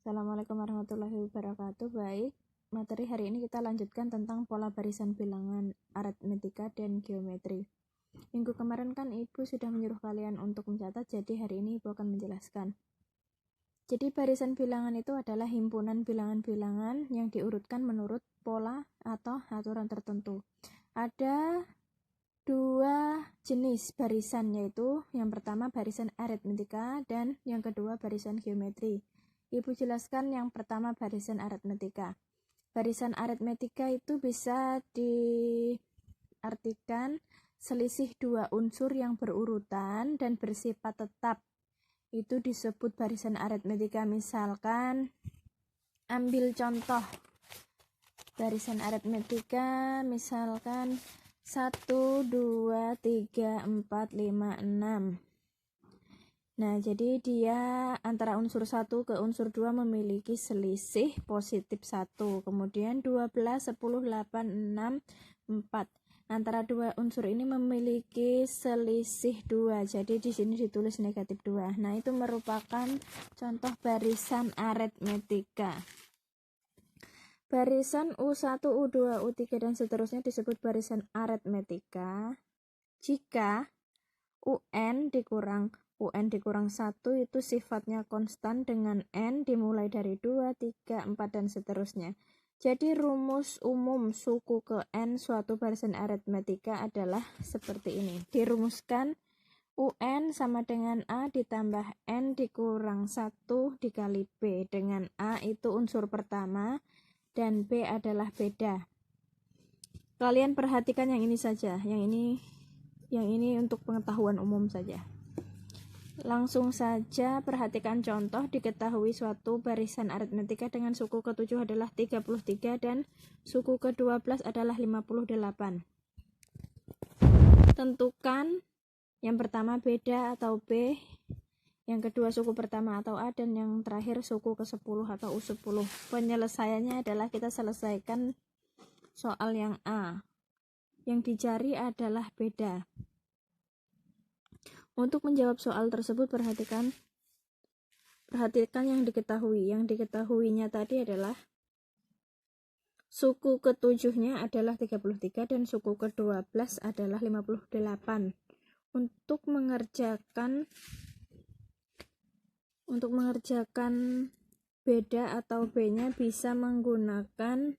Assalamualaikum warahmatullahi wabarakatuh. Baik, materi hari ini kita lanjutkan tentang pola barisan bilangan aritmetika dan geometri. Minggu kemarin kan Ibu sudah menyuruh kalian untuk mencatat, jadi hari ini Ibu akan menjelaskan. Jadi barisan bilangan itu adalah himpunan bilangan-bilangan yang diurutkan menurut pola atau aturan tertentu. Ada dua jenis barisan, yaitu yang pertama barisan aritmetika dan yang kedua barisan geometri. Ibu jelaskan yang pertama barisan aritmetika. Barisan aritmetika itu bisa diartikan selisih dua unsur yang berurutan dan bersifat tetap. Itu disebut barisan aritmetika. Misalkan, ambil contoh barisan aritmetika, misalkan 1, 2, 3, 4, 5, 6. Nah, jadi dia antara unsur 1 ke unsur 2 memiliki selisih positif 1. Kemudian 12, 10, 8, 6, 4. Antara dua unsur ini memiliki selisih 2. Jadi di sini ditulis negatif 2. Nah, itu merupakan contoh barisan aritmetika. Barisan U1, U2, U3 dan seterusnya disebut barisan aritmetika jika UN dikurang 1 itu sifatnya konstan dengan N dimulai dari 2, 3, 4 dan seterusnya. Jadi rumus umum suku ke N suatu barisan aritmetika adalah seperti ini. Dirumuskan UN sama dengan A ditambah N dikurang 1 dikali B, dengan A itu unsur pertama dan B adalah beda. Kalian perhatikan yang ini saja, yang ini untuk pengetahuan umum saja. Langsung saja perhatikan contoh. Diketahui suatu barisan aritmetika dengan suku ke-7 adalah 33 dan suku ke-12 adalah 58. Tentukan yang pertama beda atau B, yang kedua suku pertama atau A, dan yang terakhir suku ke-10 atau U10. Penyelesaiannya adalah kita selesaikan soal yang A. Yang dicari adalah beda. Untuk menjawab soal tersebut perhatikan yang diketahui. Yang diketahuinya tadi adalah suku ke-7-nya adalah 33 dan suku ke-12 adalah 58. Untuk mengerjakan beda atau B-nya bisa menggunakan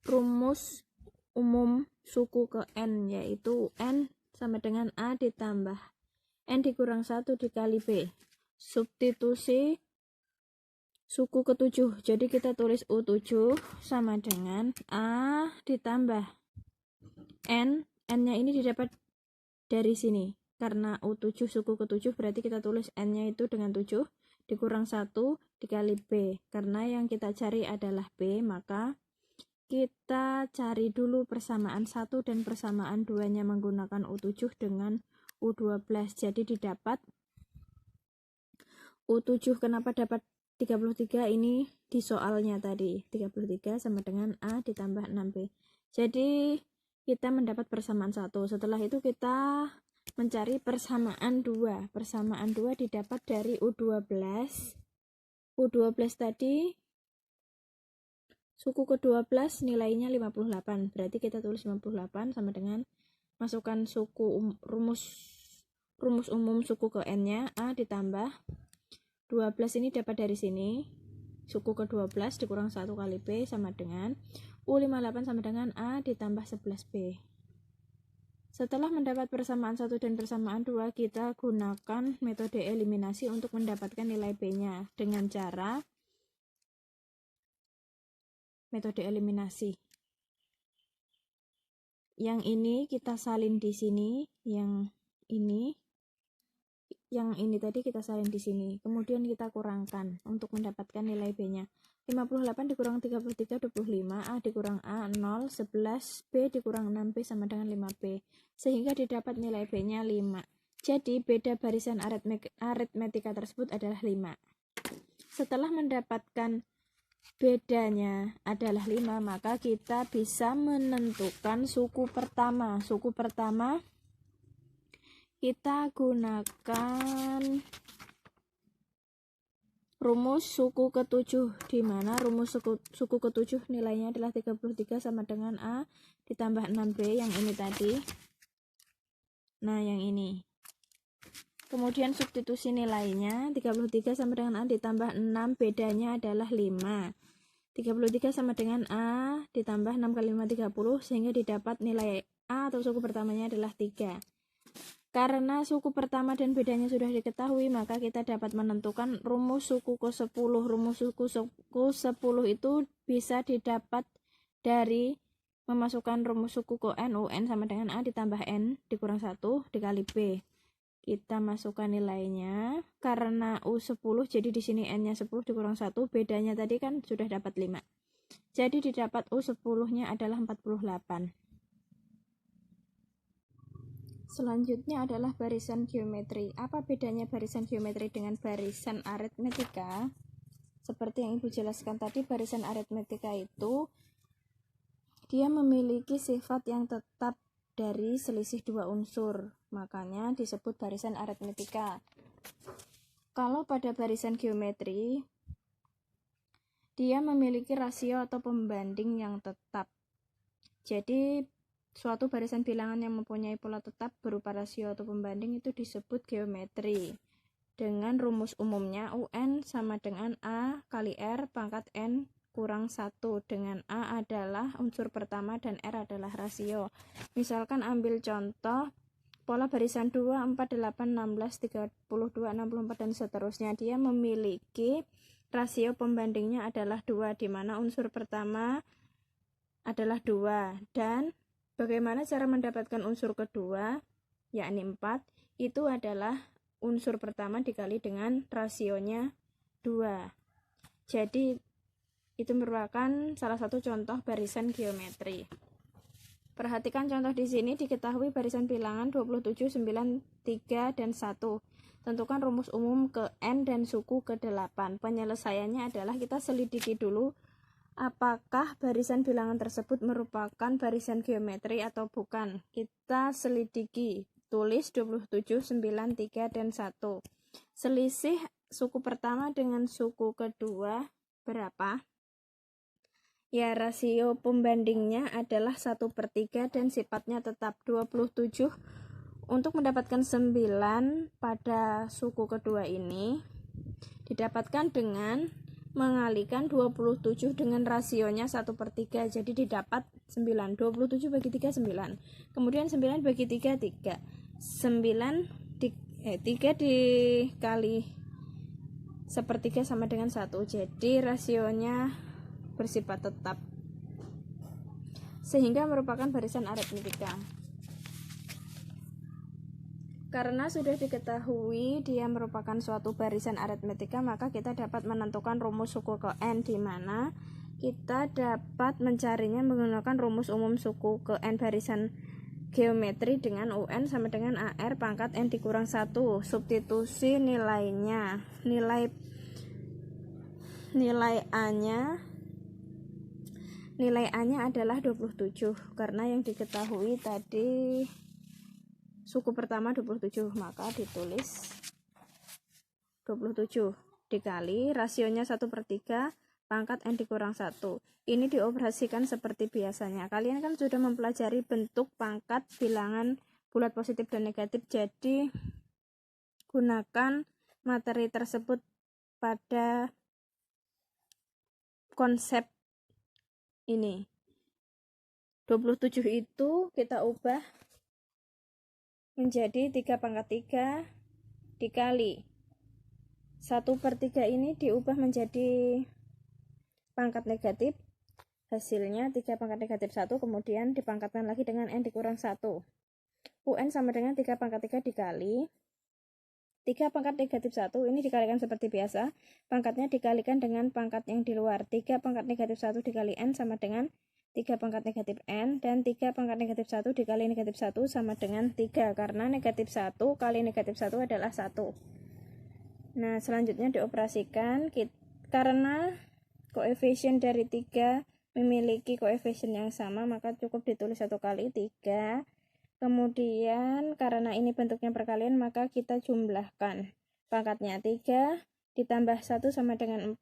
rumus umum suku ke N, yaitu N sama dengan A ditambah N dikurang 1 dikali B. Substitusi suku ke-7. Jadi kita tulis U7 sama dengan A ditambah N. N-nya ini didapat dari sini. Karena U7 suku ke-7 berarti kita tulis N-nya itu dengan 7 dikurang 1 dikali B. Karena yang kita cari adalah B, maka kita cari dulu persamaan 1 dan persamaan 2-nya menggunakan U7 dengan U12. Jadi didapat U7. Kenapa dapat 33? Ini di soalnya tadi. 33 sama dengan A ditambah 6B. Jadi kita mendapat persamaan 1. Setelah itu kita mencari persamaan 2. Persamaan 2 didapat dari U12. U12 tadi suku ke-12 nilainya 58. Berarti kita tulis 58 sama dengan masukkan rumus umum suku ke N-nya, A ditambah 12 ini dapat dari sini. Suku ke-12 dikurang 1 kali B sama dengan U58 sama dengan A ditambah 11B. Setelah mendapat persamaan 1 dan persamaan 2, kita gunakan metode eliminasi untuk mendapatkan nilai B-nya dengan cara metode eliminasi. Yang ini kita salin di sini, yang ini tadi kita salin di sini. Kemudian kita kurangkan untuk mendapatkan nilai B-nya. 58 dikurang 33 25, A dikurang A 0, 11, B dikurang 6B sama dengan 5B. Sehingga didapat nilai B-nya 5. Jadi beda barisan aritmetika tersebut adalah 5. Setelah mendapatkan bedanya adalah 5, maka kita bisa menentukan suku pertama. Suku pertama kita gunakan rumus suku ke-7, di mana rumus suku ke-7 nilainya adalah 33 sama dengan A ditambah 6B yang ini tadi. Nah, yang ini. Kemudian substitusi nilainya 33 sama dengan A ditambah 6, bedanya adalah 5. 33 sama dengan A ditambah 6 kali 5 30, sehingga didapat nilai A atau suku pertamanya adalah 3. Karena suku pertama dan bedanya sudah diketahui, maka kita dapat menentukan rumus suku ke-10. Rumus suku ke-10 itu bisa didapat dari memasukkan rumus suku ke N, UN sama dengan A ditambah N dikurang 1 dikali B. Kita masukkan nilainya, karena U10 jadi di sini N-nya 10 dikurang 1, bedanya tadi kan sudah dapat 5. Jadi didapat U10-nya adalah 48. Selanjutnya adalah barisan geometri. Apa bedanya barisan geometri dengan barisan aritmetika? Seperti yang Ibu jelaskan tadi, barisan aritmetika itu dia memiliki sifat yang tetap dari selisih dua unsur, makanya disebut barisan aritmetika. Kalau pada barisan geometri, dia memiliki rasio atau pembanding yang tetap. Jadi suatu barisan bilangan yang mempunyai pola tetap berupa rasio atau pembanding itu disebut geometri. Dengan rumus umumnya UN sama dengan A kali R pangkat N kurang 1, dengan A adalah unsur pertama dan R adalah rasio. Misalkan ambil contoh pola barisan 2, 4, 8, 16, 32, 64 dan seterusnya. Dia memiliki rasio pembandingnya adalah 2, di mana unsur pertama adalah 2, dan bagaimana cara mendapatkan unsur kedua, yakni 4, itu adalah unsur pertama dikali dengan rasionya 2. Jadi, itu merupakan salah satu contoh barisan geometri. Perhatikan contoh di sini, diketahui barisan bilangan 27, 9, 3, dan 1. Tentukan rumus umum ke N dan suku ke-8. Penyelesaiannya adalah kita selidiki dulu apakah barisan bilangan tersebut merupakan barisan geometri atau bukan. Kita selidiki, tulis 27, 9, 3, dan 1. Selisih suku pertama dengan suku kedua berapa? Ya, rasio pembandingnya adalah 1/3 dan sifatnya tetap 27. Untuk mendapatkan 9 pada suku kedua ini didapatkan dengan mengalihkan 27 dengan rasionya 1/3, jadi didapat 9. 27 bagi 3 9. Kemudian 9 bagi 3 3. 3 dikali 1/3 sama dengan 1. Jadi rasionya bersifat tetap, sehingga merupakan barisan aritmetika. Karena sudah diketahui dia merupakan suatu barisan aritmetika, maka kita dapat menentukan rumus suku ke N, di mana kita dapat mencarinya menggunakan rumus umum suku ke N barisan geometri dengan UN sama dengan AR pangkat N dikurang 1. Substitusi nilainya. Nilai A-nya adalah 27, karena yang diketahui tadi suku pertama 27, maka ditulis 27 dikali rasionya 1/3 pangkat N dikurang 1. Ini dioperasikan seperti biasanya. Kalian kan sudah mempelajari bentuk pangkat bilangan bulat positif dan negatif, jadi gunakan materi tersebut pada konsep ini. 27 itu kita ubah menjadi 3/3 dikali 1/3, ini diubah menjadi pangkat negatif, hasilnya 3 pangkat negatif 1, kemudian dipangkatkan lagi dengan N dikurang 1. UN sama dengan 3/3 dikali 3 pangkat negatif 1, ini dikalikan seperti biasa, pangkatnya dikalikan dengan pangkat yang di luar. 3 pangkat negatif 1 dikali N sama dengan 3 pangkat negatif N, dan 3 pangkat negatif 1 dikali negatif 1 sama dengan 3, karena negatif 1 kali negatif 1 adalah 1. Nah, selanjutnya dioperasikan, karena koefisien dari 3 memiliki koefisien yang sama, maka cukup ditulis 1 kali 3. Kemudian karena ini bentuknya perkalian, maka kita jumlahkan. Pangkatnya 3, ditambah 1 sama dengan 4,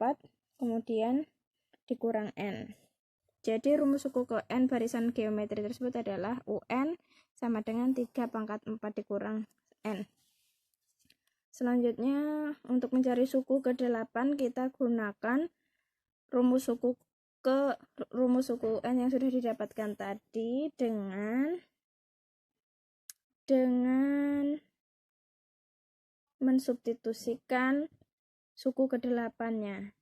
kemudian dikurang N. Jadi rumus suku ke N barisan geometri tersebut adalah UN sama dengan 3 pangkat 4 dikurang N. Selanjutnya, untuk mencari suku ke-8, kita gunakan rumus suku N yang sudah didapatkan tadi dengan mensubstitusikan suku ke-8-nya.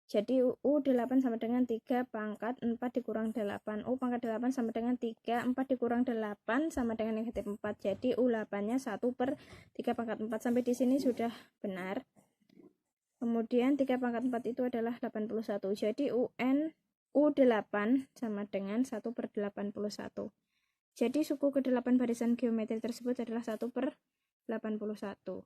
Jadi U8 sama dengan 3 pangkat 4 dikurang 8. U pangkat 8 sama dengan 3, 4 dikurang 8 sama dengan negatif 4. Jadi U8-nya 1 per 3 pangkat 4. Sampai di sini sudah benar. Kemudian 3 pangkat 4 itu adalah 81. Jadi U8 sama dengan 1 per 81. Jadi suku ke-8 barisan geometri tersebut adalah 1 per 81.